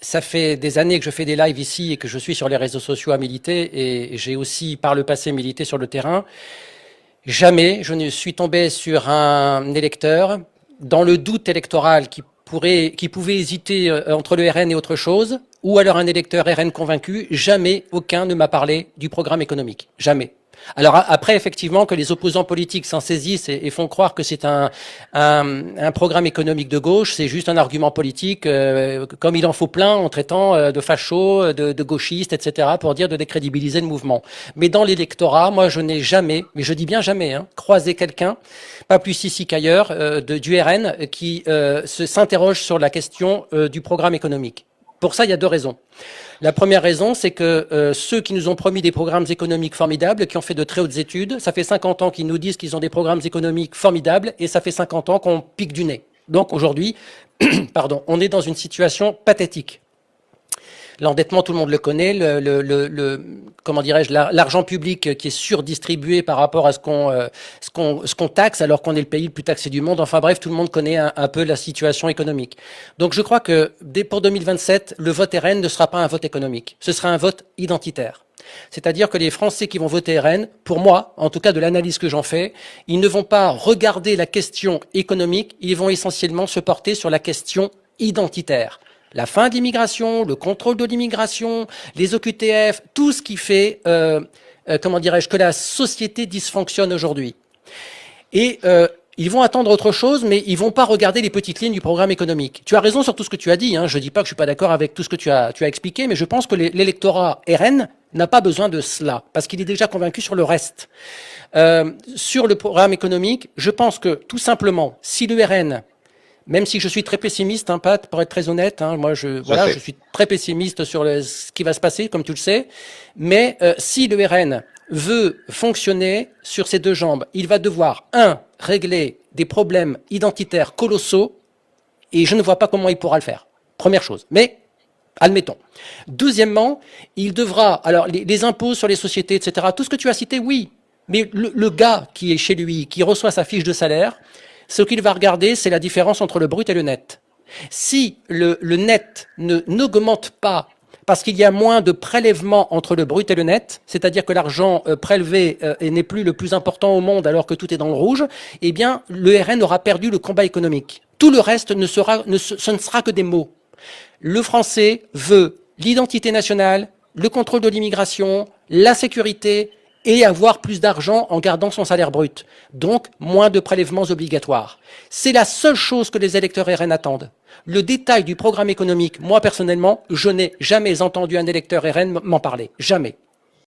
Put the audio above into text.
Ça fait des années que je fais des lives ici et que je suis sur les réseaux sociaux à militer et j'ai aussi par le passé milité sur le terrain. Jamais je ne suis tombé sur un électeur dans le doute électoral qui pouvait hésiter entre le RN et autre chose, ou alors un électeur RN convaincu. Jamais aucun ne m'a parlé du programme économique. Jamais. Alors après, effectivement, que les opposants politiques s'en saisissent et font croire que c'est un programme économique de gauche, c'est juste un argument politique, comme il en faut plein en traitant de fachos, de gauchistes, etc., pour dire de décrédibiliser le mouvement. Mais dans l'électorat, moi, je n'ai jamais, mais je dis bien jamais, croisé quelqu'un, pas plus ici qu'ailleurs, du RN, qui s'interroge sur la question du programme économique. Pour ça, il y a deux raisons. La première raison, c'est que ceux qui nous ont promis des programmes économiques formidables, qui ont fait de très hautes études, ça fait 50 ans qu'ils nous disent qu'ils ont des programmes économiques formidables, et ça fait 50 ans qu'on pique du nez. Donc aujourd'hui, pardon, on est dans une situation pathétique. L'endettement, tout le monde le connaît. Comment dirais-je, l'argent public qui est surdistribué par rapport à ce qu'on taxe, alors qu'on est le pays le plus taxé du monde. Enfin bref, tout le monde connaît un peu la situation économique. Donc je crois que pour 2027, le vote RN ne sera pas un vote économique. Ce sera un vote identitaire. C'est-à-dire que les Français qui vont voter RN, pour moi, en tout cas de l'analyse que j'en fais, ils ne vont pas regarder la question économique, ils vont essentiellement se porter sur la question identitaire. La fin de l'immigration, le contrôle de l'immigration, les OQTF, tout ce qui fait, comment dirais-je, que la société dysfonctionne aujourd'hui. Et ils vont attendre autre chose, mais ils vont pas regarder les petites lignes du programme économique. Tu as raison sur tout ce que tu as dit. Je dis pas que je suis pas d'accord avec tout ce que tu as expliqué, mais je pense que l'électorat RN n'a pas besoin de cela, parce qu'il est déjà convaincu sur le reste. Sur le programme économique, je pense que tout simplement, si le RN, même si je suis très pessimiste, Pat, pour être très honnête, moi je suis très pessimiste sur ce qui va se passer, comme tu le sais. Mais si le RN veut fonctionner sur ses deux jambes, il va devoir, régler des problèmes identitaires colossaux, et je ne vois pas comment il pourra le faire. Première chose. Mais admettons. Deuxièmement, il devra, alors les impôts sur les sociétés, etc., tout ce que tu as cité, oui. Mais le gars qui est chez lui, qui reçoit sa fiche de salaire, ce qu'il va regarder, c'est la différence entre le brut et le net. Si le net n'augmente pas parce qu'il y a moins de prélèvements entre le brut et le net, c'est-à-dire que l'argent prélevé n'est plus le plus important au monde alors que tout est dans le rouge, eh bien, le RN aura perdu le combat économique. Tout le reste ce ne sera que des mots. Le français veut l'identité nationale, le contrôle de l'immigration, la sécurité, et avoir plus d'argent en gardant son salaire brut. Donc, moins de prélèvements obligatoires. C'est la seule chose que les électeurs RN attendent. Le détail du programme économique, moi personnellement, je n'ai jamais entendu un électeur RN m'en parler. Jamais.